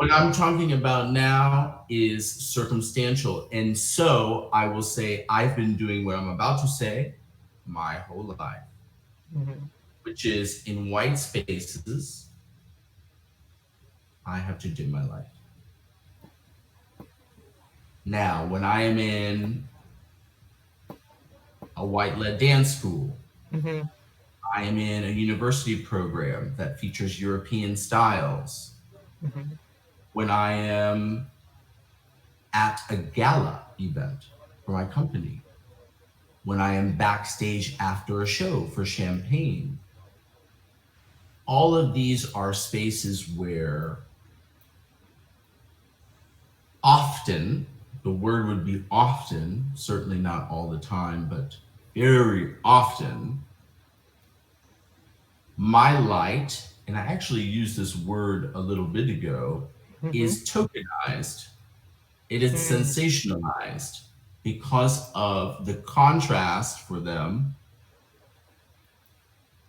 What I'm talking about now is circumstantial. And so I will say I've been doing what I'm about to say my whole life, Hmm. which is in white spaces, I have to dim my light. Now, when I am in a white led dance school, Hmm. I am in a university program that features European styles. Hmm. When I am at a gala event for my company, when I am backstage after a show for champagne, all of these are spaces where often, the word would be often, certainly not all the time, but very often, my light, and I actually used this word a little bit ago, Hmm. is tokenized. It is Mm. sensationalized because of the contrast for them.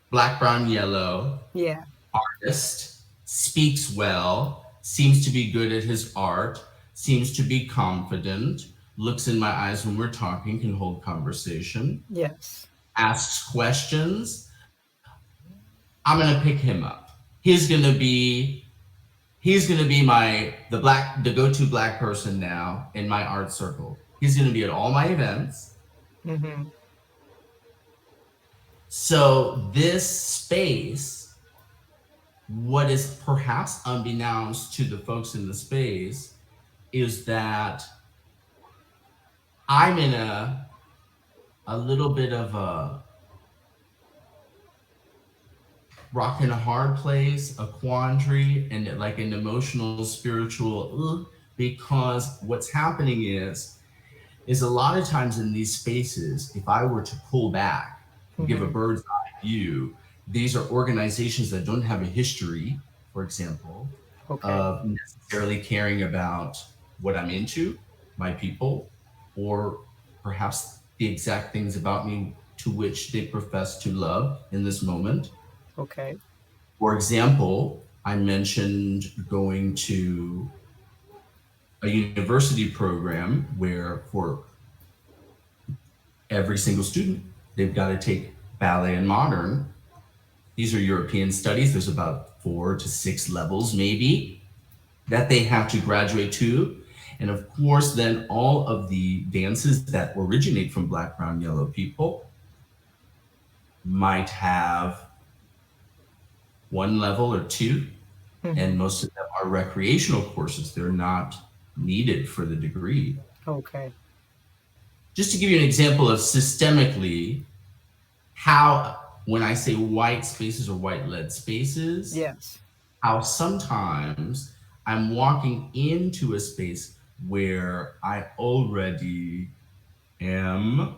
Black, brown, yellow, Yeah. artist, speaks well, seems to be good at his art, seems to be confident, looks in my eyes when we're talking, can hold conversation, Yes. asks questions. I'm gonna pick him up. He's gonna be the go-to black person now in my art circle. He's gonna be at all my events. Hmm. So this space, what is perhaps unbeknownst to the folks in the space, is that I'm in a little bit of a rock and a hard place, a quandary, and like an emotional, spiritual, because what's happening is a lot of times in these spaces, if I were to pull back, give a Hmm. bird's eye view, these are organizations that don't have a history, for example, Okay. of necessarily caring about what I'm into, my people, or perhaps the exact things about me to which they profess to love in this moment. Okay. For example, I mentioned going to a university program where for every single student, they've got to take ballet and modern. These are European studies. There's about 4 to 6 levels, maybe, that they have to graduate to. And of course, then all of the dances that originate from black, brown, yellow people might have one level or two, and Hmm. most of them are recreational courses. They're not needed for the degree. Okay. Just to give you an example of systemically how, when I say white spaces or white led spaces, Yes. how sometimes I'm walking into a space where I already am,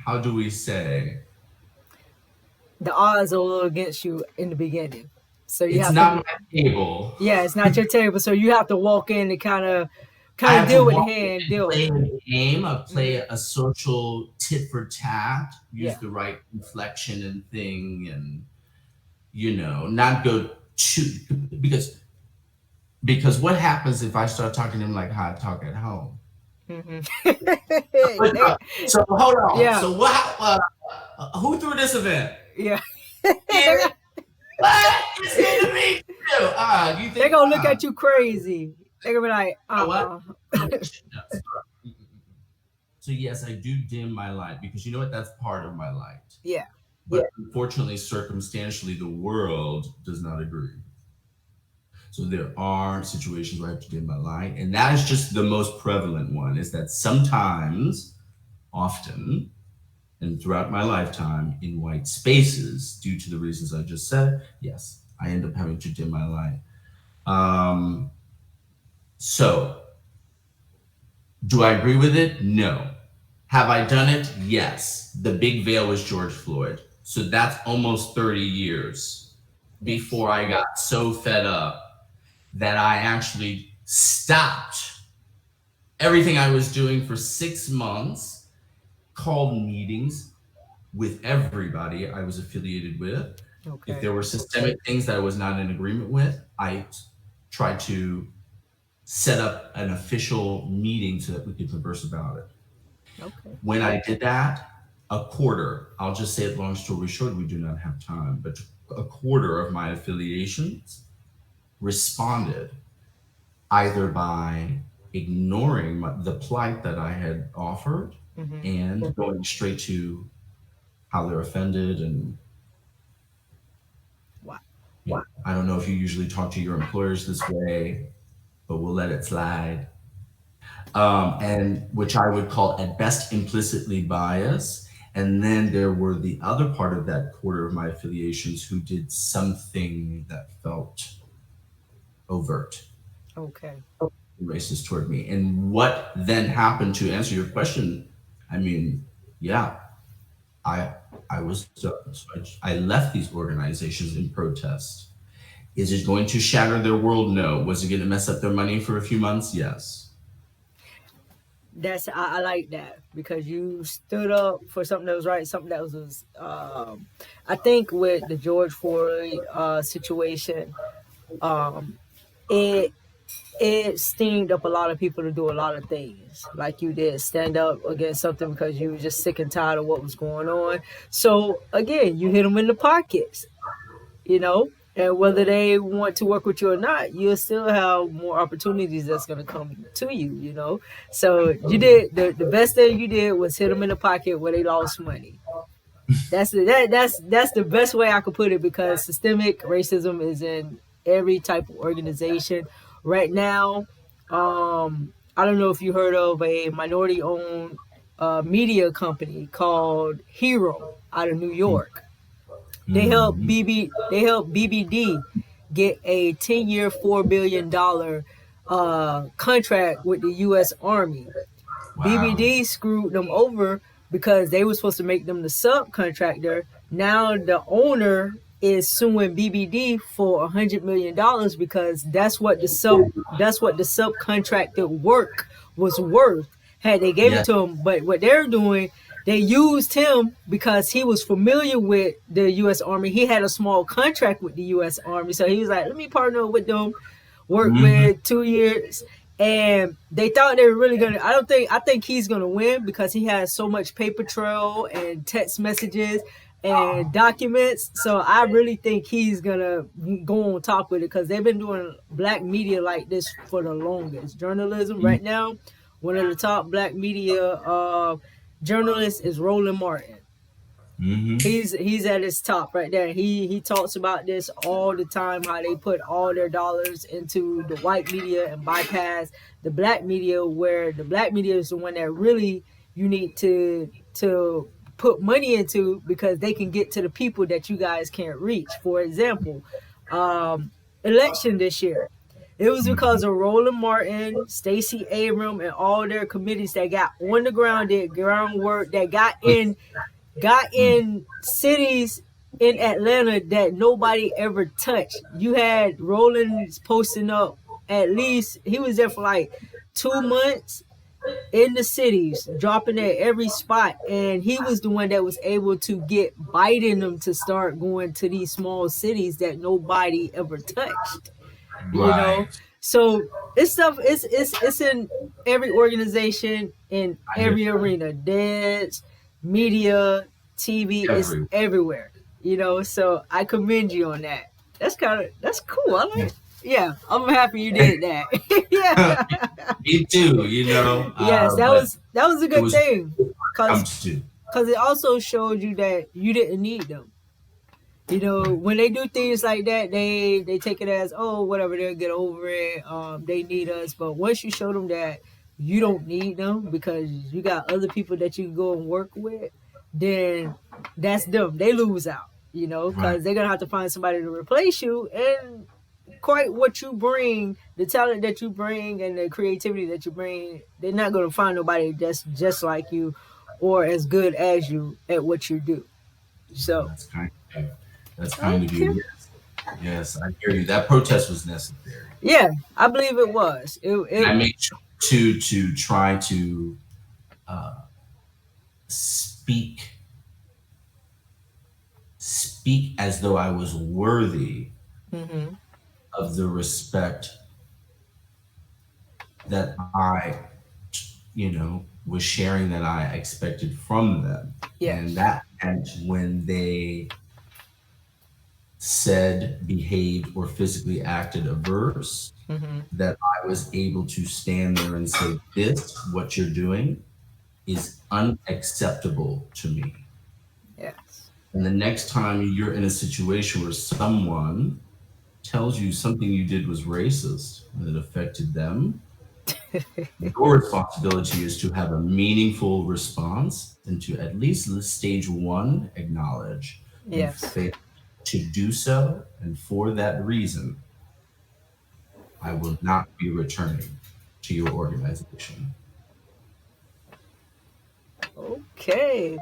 how do we say? The odds are a little against you in the beginning, so you It's have to. not my table. Yeah, it's not your table, so you have to walk in and I kind of have to deal with the walk in hand, and deal with play it. a game, play Hmm. a social tit for tat, use Yeah. the right inflection and thing, and not go too because because what happens if I start talking to him like how I talk at home? Hmm. So hold on. Yeah. So who threw this event? Yeah. Gary? What? It's good to meet you. You They're think? gonna look at you crazy. They're gonna be like, You know what? uh-uh. No, no, stop. So yes, I do dim my light because you know what? That's part of my light. Yeah. But unfortunately, circumstantially, the world does not agree. So there are situations where I have to dim my light, and that is just the most prevalent one. Is that sometimes, often, and throughout my lifetime in white spaces, due to the reasons I just said, yes, I end up having to dim my light. Um, so, do I agree with it? No. Have I done it? Yes. The big veil was George Floyd. So that's almost 30 years Yes. before I got so fed up that I actually stopped everything I was doing for 6 months, called meetings with everybody I was affiliated with. If Okay. there were systemic things that I was not in agreement with, I try to set up an official meeting so that we could converse about it. Okay. When I did that, a quarter, I'll just say it long story short, we do not have time, but a quarter of my affiliations responded either by ignoring the plight that I had offered Mm-hmm. and going straight to how they're offended. And Wow. I don't know if you usually talk to your employers this way, but we'll let it slide. And which I would call at best implicitly bias. And then there were the other part of that quarter of my affiliations who did something that felt overt, Okay. racist toward me. And what then happened, to answer your question, I mean, yeah, I I was done. So I left these organizations in protest. Is it going to shatter their world? No. Was it going to mess up their money for a few months? Yes. I like that because you stood up for something that was right, something that was I think with the George Floyd situation, um, it it steamed up a lot of people to do a lot of things like you did, stand up against something because you were just sick and tired of what was going on. So again, you hit them in the pockets, you know, and whether they want to work with you or not, you'll still have more opportunities that's going to come to you, you know. So you did the best thing you did was hit them in the pocket where they lost money. That's the best way I could put it because systemic racism is in every type of organization right now. I don't know if you heard of a minority owned media company called Hero out of New York. Mm-hmm. They helped BBD get a 10-year $4 billion contract with the US Army. Wow. BBD screwed them over because they were supposed to make them the subcontractor. Now the owner is suing BBD for $100 million because that's what the subcontracted work was worth had they gave it Yes. to him. But what they're doing, they used him because he was familiar with the U.S. Army. He had a small contract with the U.S. Army, so he was like, "Let me partner with them." Worked Mm-hmm. with 2 years, and they thought they were really gonna. I think he's gonna win because he has so much paper trail and text messages and documents. So I really think he's gonna go on top with it because they've been doing black media like this for the longest. Journalism right now, one of the top black media journalists is Roland Martin. Mm-hmm. He's at his top right there. He talks about this all the time, how they put all their dollars into the white media and bypass the black media, where the black media is the one that really you need to put money into because they can get to the people that you guys can't reach. For example, um, election this year. It was because Mm-hmm. of Roland Martin, Stacey Abrams, and all their committees that got on the ground, did groundwork, that got in cities in Atlanta that nobody ever touched. You had Rollins posting up at least he was there for like 2 months in the cities, dropping at every spot, and he was the one that was able to get Biden them to start going to these small cities that nobody ever touched, you know. Right. So it's stuff it's in every organization, in I hear every arena, dance, media, TV, it's every. everywhere, you know. So I commend you on that. That's cool. I like, yeah, I'm happy you did that. Yeah. Me too. Yes, But that was a it good was thing come because to. it also showed you that you didn't need them. You know, when they do things like that, they take it as, oh, whatever, they'll get over it. They need us, but once you show them that you don't need them because you got other people that you can go and work with, then that's them. They lose out. You know, Right. because they're gonna have to find somebody to replace you, and quite what you bring, the talent that you bring, and the creativity that you bring, they're not gonna find nobody that's just like you or as good as you at what you do. So, That's kind of you. That's kind of okay. you. Yes. Yes, I hear you. That protest was necessary. Yeah, I believe it was. And I It made sure to try to uh, speak speak as though I was worthy mm-hmm. of the respect that I, was sharing that I expected from them. And Yes. that meant when they said, behaved, or physically acted averse, Mm-hmm. that I was able to stand there and say, this, what you're doing, is unacceptable to me. Yes. And the next time you're in a situation where someone tells you something you did was racist and it affected them, your responsibility is to have a meaningful response and to at least stage one acknowledge you Yes. failed to do so. And for that reason, I will not be returning to your organization. Okay.